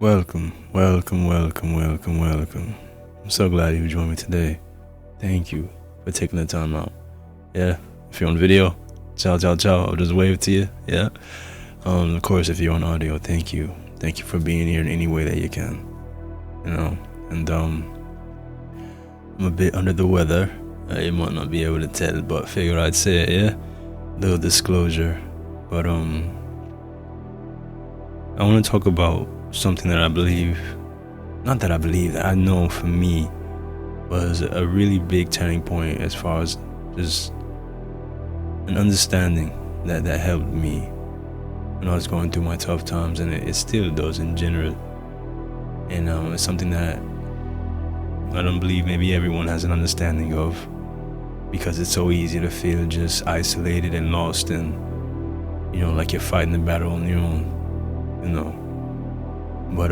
Welcome, welcome, welcome, welcome, welcome. I'm so glad you joined me today. Thank you for taking the time out. Yeah, if you're on video, ciao, ciao, ciao. I'll just wave to you. Yeah. Of course, if you're on audio, thank you. Thank you for being here in any way that you can. And I'm a bit under the weather. You might not be able to tell, but figure I'd say it. Yeah. Little disclosure, but I want to talk about something that I believe, not that I believe, that I know for me was a really big turning point as far as just an understanding that helped me when I was going through my tough times, and it still does in general. And it's something that I don't believe maybe everyone has an understanding of, because it's so easy to feel just isolated and lost, and like you're fighting the battle on your own, But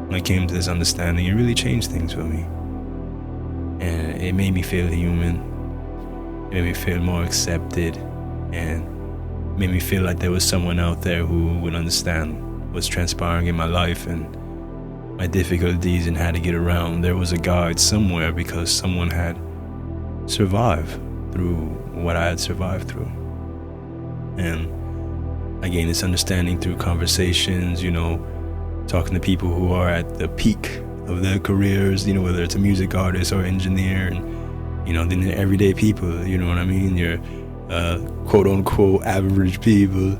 when I came to this understanding, it really changed things for me. And it made me feel human. It made me feel more accepted. And made me feel like there was someone out there who would understand what's transpiring in my life and my difficulties and how to get around. There was a guide somewhere because someone had survived through what I had survived through. And I gained this understanding through conversations, talking to people who are at the peak of their careers, whether it's a music artist or engineer, and, then they're everyday people, you know what I mean? You're quote unquote average people,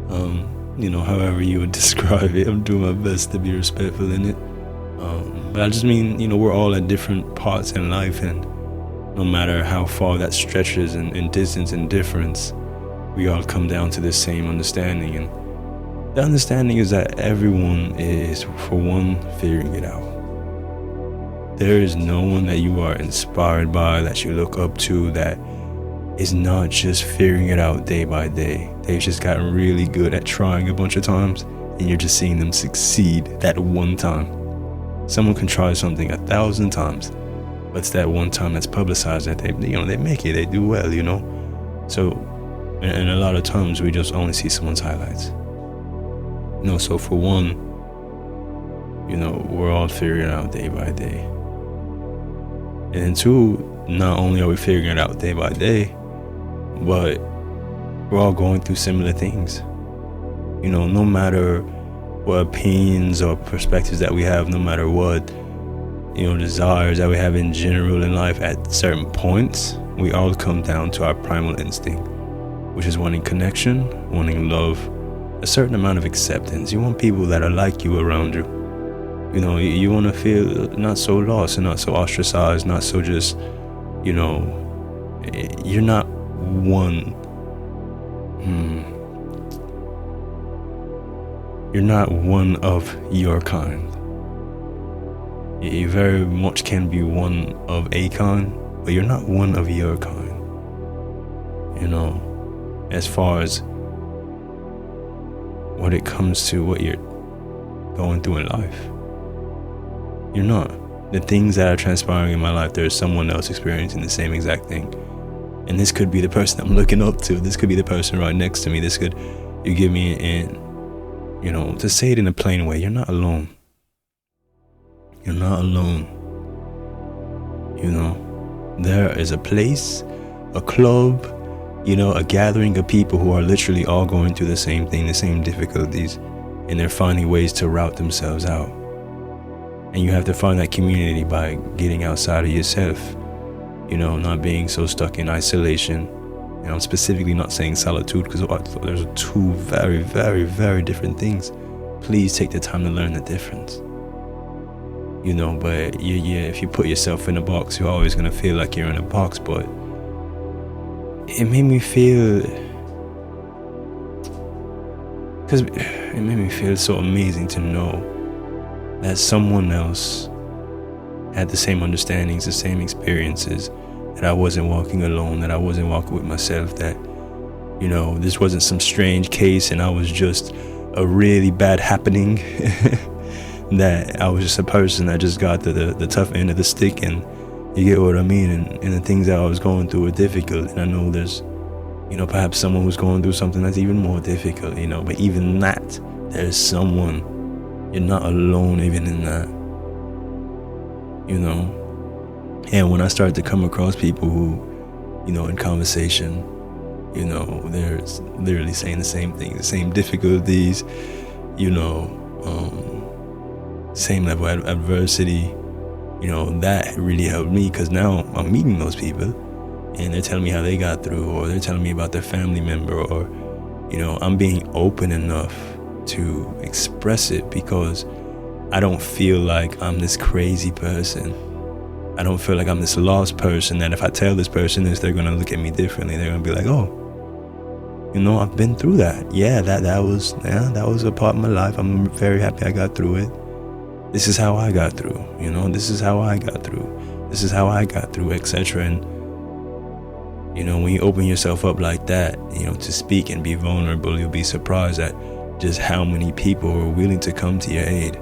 however you would describe it. I'm doing my best to be respectful in it. But I just mean, we're all at different parts in life, and no matter how far that stretches in distance and difference, we all come down to this same understanding. And the understanding is that everyone is, for one, figuring it out. There is no one that you are inspired by, that you look up to, that is not just figuring it out day by day. They've just gotten really good at trying a bunch of times, and you're just seeing them succeed that one time. Someone can try something 1,000 times, but it's that one time that's publicized that they make it, they do well, So, and a lot of times we just only see someone's highlights. So for one, we're all figuring it out day by day. And then two, not only are we figuring it out day by day, but we're all going through similar things. No matter what opinions or perspectives that we have, no matter what, desires that we have in general in life, at certain points, we all come down to our primal instinct, which is wanting connection, wanting love, a certain amount of acceptance. You want people that are like you around you. You want to feel not so lost and not so ostracized, not so just, you're not one. You're not one of your kind. You very much can be one of a kind, but you're not one of your kind. As far as what it comes to what you're going through in life, you're not. The things that are transpiring in my life, there's someone else experiencing the same exact thing. And this could be the person I'm looking up to. This could be the person right next to me. You give me to say it in a plain way, you're not alone. You're not alone. There is a place, a club, a gathering of people who are literally all going through the same thing, the same difficulties, and they're finding ways to route themselves out. And you have to find that community by getting outside of yourself, not being so stuck in isolation. I'm specifically not saying solitude, because there's two very, very, very different things. Please take the time to learn the difference. But if you put yourself in a box, you're always going to feel like you're in a box. But it made me feel so amazing to know that someone else had the same understandings, the same experiences, that I wasn't walking alone, that I wasn't walking with myself, that, this wasn't some strange case and I was just a really bad happening, that I was just a person that just got the tough end of the stick, and you get what I mean, and the things that I was going through were difficult, and I know there's, perhaps someone who's going through something that's even more difficult, but even that there's someone. You're not alone even in that. You know? And when I start to come across people who, in conversation, they're literally saying the same thing, the same difficulties, same level of adversity, that really helped me, because now I'm meeting those people and they're telling me how they got through, or they're telling me about their family member, or, I'm being open enough to express it, because I don't feel like I'm this crazy person. I don't feel like I'm this lost person that if I tell this person this, they're going to look at me differently. They're going to be like, oh, I've been through that. Yeah, that was a part of my life. I'm very happy I got through it. This is how I got through, this is how I got through. This is how I got through, etc. And, when you open yourself up like that, to speak and be vulnerable, you'll be surprised at just how many people are willing to come to your aid.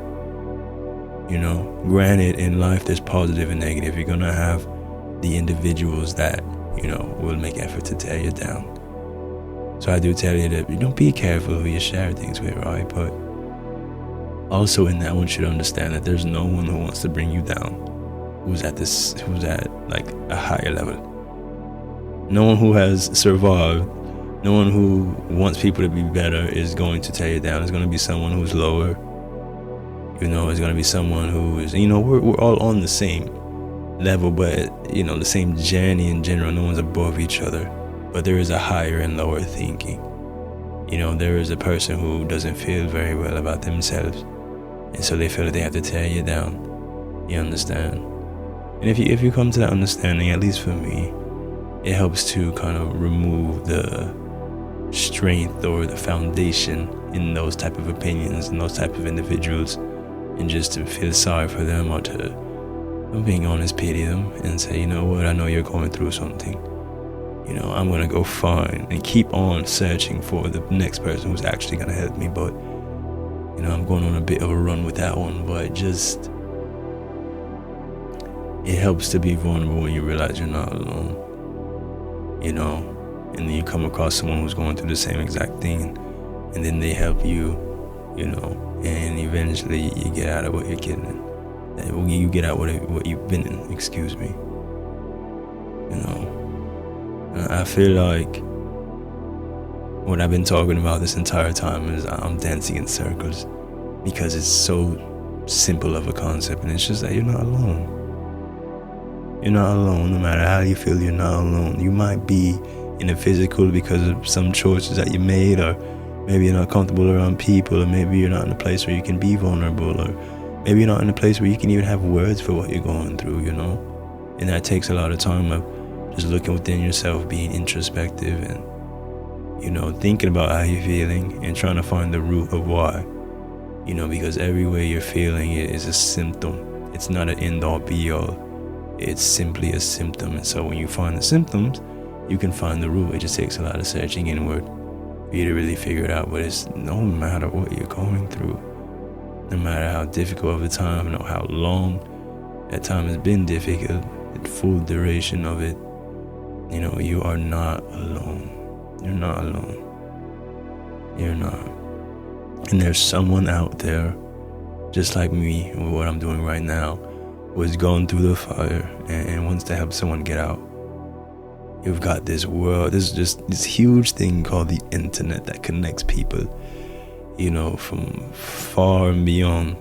Granted, in life there's positive and negative. You're gonna have the individuals that, will make effort to tear you down. So I do tell you that, be careful who you share things with, right? But also in that, one should understand that there's no one who wants to bring you down, who's at like a higher level. No one who has survived, no one who wants people to be better is going to tear you down. It's going to be someone who's lower. It's going to be someone who is, we're all on the same level, but, the same journey in general. No one's above each other, but there is a higher and lower thinking. There is a person who doesn't feel very well about themselves, and so they feel that they have to tear you down. You understand? And if you come to that understanding, at least for me, it helps to kind of remove the strength or the foundation in those type of opinions and those type of individuals, and just to feel sorry for them, or to, I'm being honest, pity them and say, you know what, I know you're going through something. I'm going to go find and keep on searching for the next person who's actually going to help me. But, I'm going on a bit of a run with that one, but just, it helps to be vulnerable when you realize you're not alone, and then you come across someone who's going through the same exact thing, and then they help you, and eventually you get out of what you're getting in. You get out what you've been in, excuse me. I feel like what I've been talking about this entire time is I'm dancing in circles, because it's so simple of a concept, and it's just that you're not alone. You're not alone. No matter how you feel, you're not alone. You might be in a physical because of some choices that you made, or maybe you're not comfortable around people, or maybe you're not in a place where you can be vulnerable, or maybe you're not in a place where you can even have words for what you're going through, And that takes a lot of time of just looking within yourself, being introspective, and, thinking about how you're feeling and trying to find the root of why. Because every way you're feeling it is a symptom. It's not an end-all be-all. It's simply a symptom. And so when you find the symptoms, you can find the root. It just takes a lot of searching inward for you to really figure it out. But it's no matter what you're going through, no matter how difficult of a time, no how long that time has been difficult, the full duration of it, you are not alone. You're not alone. You're not. And there's someone out there, just like me, with what I'm doing right now, was going through the fire and wants to help someone get out. You've got this world, this huge thing called the internet that connects people, from far and beyond.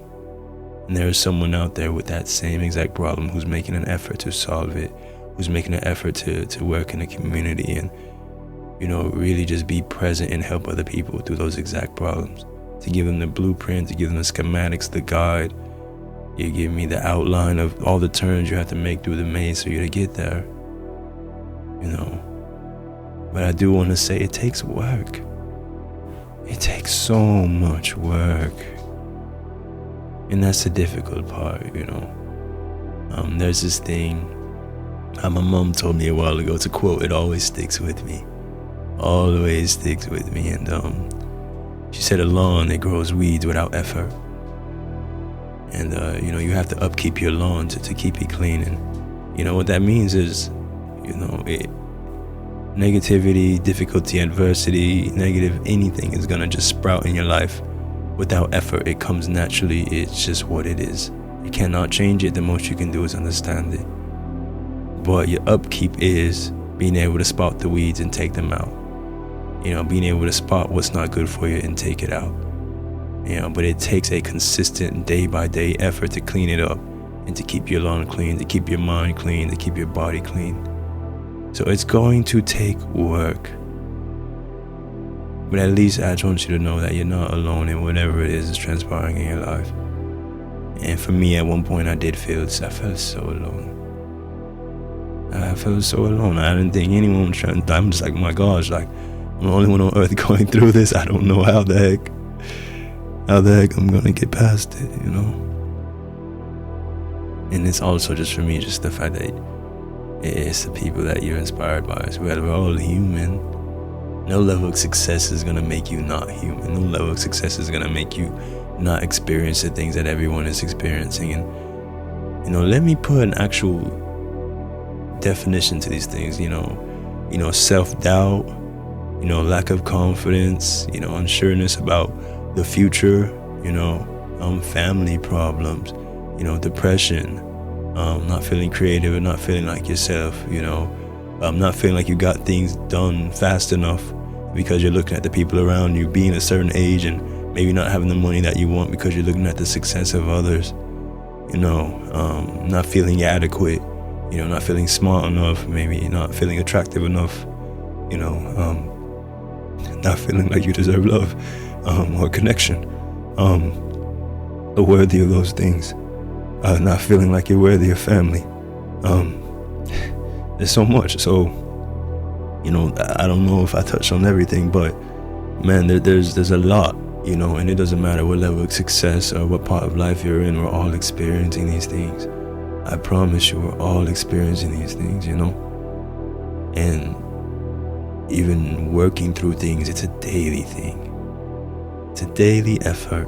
And there's someone out there with that same exact problem who's making an effort to solve it, who's making an effort to work in a community and, really just be present and help other people through those exact problems. To give them the blueprint, to give them the schematics, the guide. You give me the outline of all the turns you have to make through the maze for you to get there. But I do want to say it takes work. It takes so much work. And that's the difficult part, There's this thing my mom told me a while ago, to quote, it always sticks with me. Always sticks with me. And she said, a lawn, it grows weeds without effort. And, you have to upkeep your lawn to keep it clean. And, what that means is, negativity, difficulty, adversity, negative anything is going to just sprout in your life without effort, it comes naturally. It's just what it is. You cannot change it. The most you can do is understand it. But your upkeep is being able to spot the weeds and take them out. Being able to spot what's not good for you and take it out. But it takes a consistent day-by-day effort to clean it up and to keep your lawn clean, to keep your mind clean, to keep your body clean. So it's going to take work. But at least I just want you to know that you're not alone in whatever it is that's transpiring in your life. And for me, at one point, I felt so alone. I felt so alone. I didn't think anyone was trying to. I'm just like, my gosh, like, I'm the only one on earth going through this. I don't know how the heck I'm gonna get past it, And it's also just for me, just the fact that it's the people that you're inspired by as well. We're all human. No level of success is gonna make you not human. No level of success is gonna make you not experience the things that everyone is experiencing. And let me put an actual definition to these things. Self-doubt, lack of confidence, unsureness about the future, family problems, depression, not feeling creative and not feeling like yourself, not feeling like you got things done fast enough because you're looking at the people around you being a certain age and maybe not having the money that you want because you're looking at the success of others, not feeling adequate, not feeling smart enough, maybe not feeling attractive enough, not feeling like you deserve love or connection, or worthy of those things, not feeling like you're worthy of family. There's so much. So, I don't know if I touched on everything, but man, there's a lot, and it doesn't matter what level of success or what part of life you're in. We're all experiencing these things. I promise you, we're all experiencing these things, and even working through things, it's a daily thing. It's a daily effort.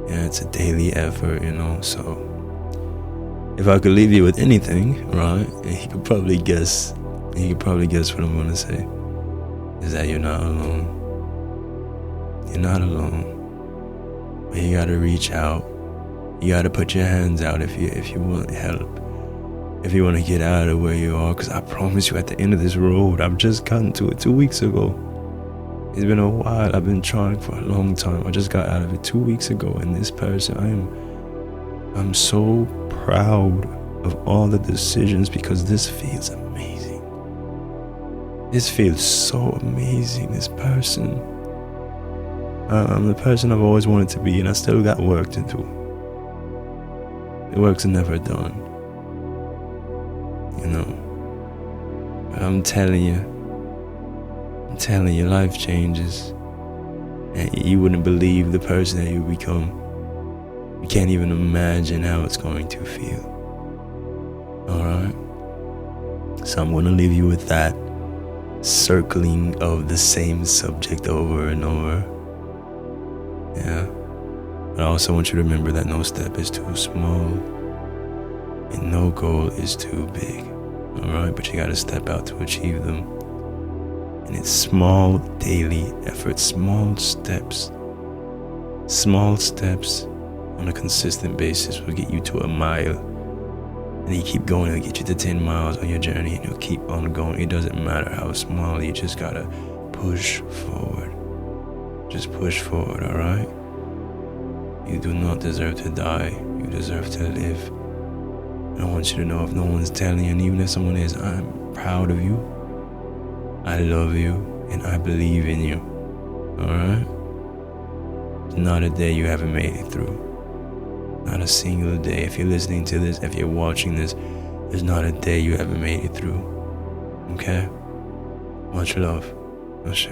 Yeah, it's a daily effort, so if I could leave you with anything, right, and you could probably guess what I'm gonna say, is that you're not alone. You're not alone. But you gotta reach out. You gotta put your hands out if you want help. If you want to get out of where you are, because I promise you, at the end of this road, I've just gotten to it 2 weeks ago. It's been a while. I've been trying for a long time. I just got out of it 2 weeks ago, and this person, I'm so proud of all the decisions because this feels amazing. This feels so amazing. This person, I'm the person I've always wanted to be, and I still got work to do. The work's never done. I'm telling you, life changes, and you wouldn't believe the person that you become. You can't even imagine how it's going to feel. Alright? So I'm going to leave you with that circling of the same subject over and over. Yeah. But I also want you to remember that no step is too small and no goal is too big. Alright? But you got to step out to achieve them. And it's small daily efforts, small steps on a consistent basis will get you to a mile. And you keep going, it'll get you to 10 miles on your journey, and you'll keep on going. It doesn't matter how small, you just gotta push forward. Just push forward, alright? You do not deserve to die, you deserve to live. And I want you to know, if no one's telling you, and even if someone is, I'm proud of you, I love you, and I believe in you. Alright? It's not a day you haven't made it through. Not a single day. If you're listening to this, if you're watching this, there's not a day you haven't made it through. Okay? Much love. Ashe.